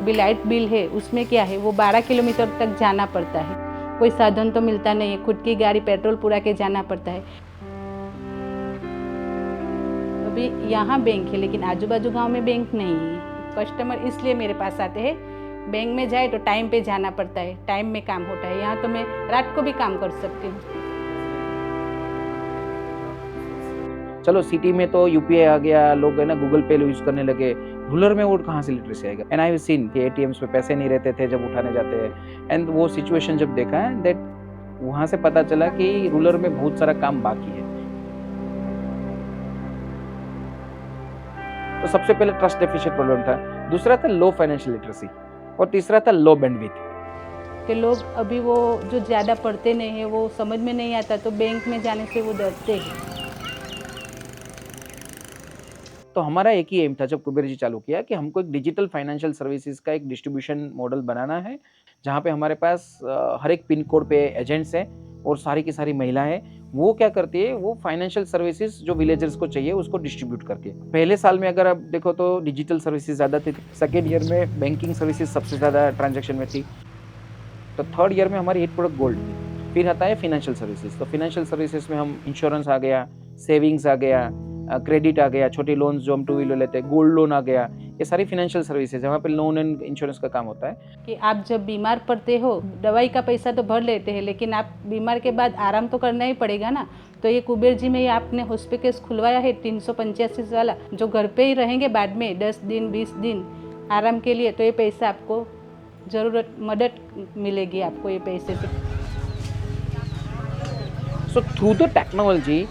अभी light bill है, उसमें क्या है, वो 12 किलोमीटर तक जाना पड़ता है, कोई साधन तो मिलता नहीं है, खुद की गाड़ी पेट्रोल पुरा के जाना पड़ता है। अभी यहाँ बैंक है लेकिन आजू बाजू गांव में बैंक नहीं है। कस्टमर इसलिए मेरे पास आते हैं, बैंक में जाए तो टाइम पे जाना पड़ता है, टाइम में काम होता है। यहाँ तो मैं रात को भी काम कर सकती हूँ। चलो सिटी में तो यूपीआई आ गया, लोग है ना गूगल पे यूज करने लगे, रूरल में वो कहाँ से लिटरेसी आएगा। एंड आई हैव सीन कि एटीएम्स पे पैसे नहीं रहते थे जब उठाने जाते हैं, एंड वो सिचुएशन जब देखा है दैट वहाँ से पता चला कि रूरल में बहुत सारा काम बाकी है। तो सबसे पहले ट्रस्ट डेफिशिएंट प्रॉब्लम था, दूसरा था लो फाइनेंशियल लिटरेसी, और तीसरा था लो बैंडविड्थ। कि लोग अभी वो जो ज़्यादा पढ़ते नहीं है, वो समझ में नहीं आता तो बैंक में जाने से वो डरते हैं। तो हमारा एक ही एम था जब कुबेर जी चालू किया कि हमको एक डिजिटल फाइनेंशियल सर्विसेज का एक डिस्ट्रीब्यूशन मॉडल बनाना है, जहाँ पे हमारे पास हर एक पिन कोड पे एजेंट्स हैं और सारी की सारी महिलाएं, वो क्या करती है, वो फाइनेंशियल सर्विसेज जो विलेजर्स को चाहिए उसको डिस्ट्रीब्यूट करके। पहले साल में अगर आप देखो तो डिजिटल सर्विसेज ज़्यादा थी, सेकेंड ईयर में बैंकिंग सर्विसेज सबसे ज़्यादा ट्रांजेक्शन में थी, तो थर्ड ईयर में हमारी हिट प्रोडक्ट गोल्ड थी। फिर आता है फाइनेंशियल सर्विसेज, तो फाइनेंशियल सर्विसेज में हम इंश्योरेंस आ गया, सेविंग्स आ गया, क्रेडिट आ गया, छोटे लोन्स जो हम 2 व्हीलर लेते हैं, गोल्ड लोन आ गया, ये सारी फाइनेंशियल सर्विसेज है। वहाँ पे लोन एंड इंश्योरेंस का काम होता है कि आप जब बीमार पड़ते हो, दवाई का पैसा तो भर लेते हैं लेकिन आप बीमार के बाद आराम तो करना ही पड़ेगा ना। तो ये कुबेर जी में ये आपने हॉस्पिटल खुलवाया है 385 वाला, जो घर पे ही रहेंगे बाद में 10 दिन 20 दिन आराम के लिए, तो ये पैसा आपको ज़रूरत मदद मिलेगी आपको ये पैसे से। So through the technology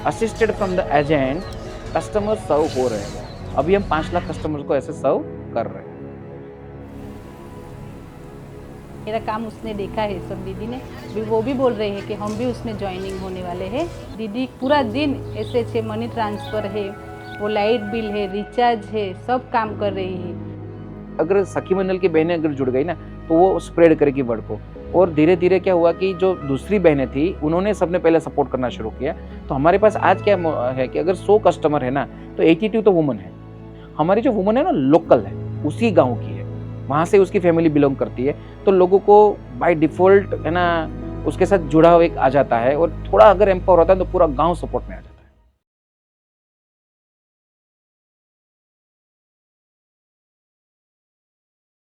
assisted from the agent, customer serve हो रहे हैं। अभी हम 5 लाख कस्टमर्स को ऐसे सर्व कर रहे हैं। मेरा काम उसने देखा है, सब दीदी ने भी, वो भी बोल रहे हैं कि हम भी उसमें ज्वाइनिंग होने वाले हैं। दीदी पूरा दिन ऐसे मनी ट्रांसफ़र है, वो लाइट बिल है, रिचार्ज है, सब काम कर रही है। अगर सखी मंडल की बहनें अगर जुड़ गई ना तो वो स्प्रेड करेगी वर्ड को, और धीरे धीरे क्या हुआ कि जो दूसरी बहनें थी उन्होंने सबने पहले सपोर्ट करना शुरू किया। तो हमारे पास आज क्या है कि अगर 100 कस्टमर है ना तो 82 तो वुमन है। हमारी जो वुमन है ना लोकल है, उसी गांव की है, वहाँ से उसकी फैमिली बिलोंग करती है, तो लोगों को बाय डिफॉल्ट है ना उसके साथ जुड़ाव एक आ जाता है, और थोड़ा अगर एम्पावर होता है तो पूरा गाँव सपोर्ट में आ जाता है।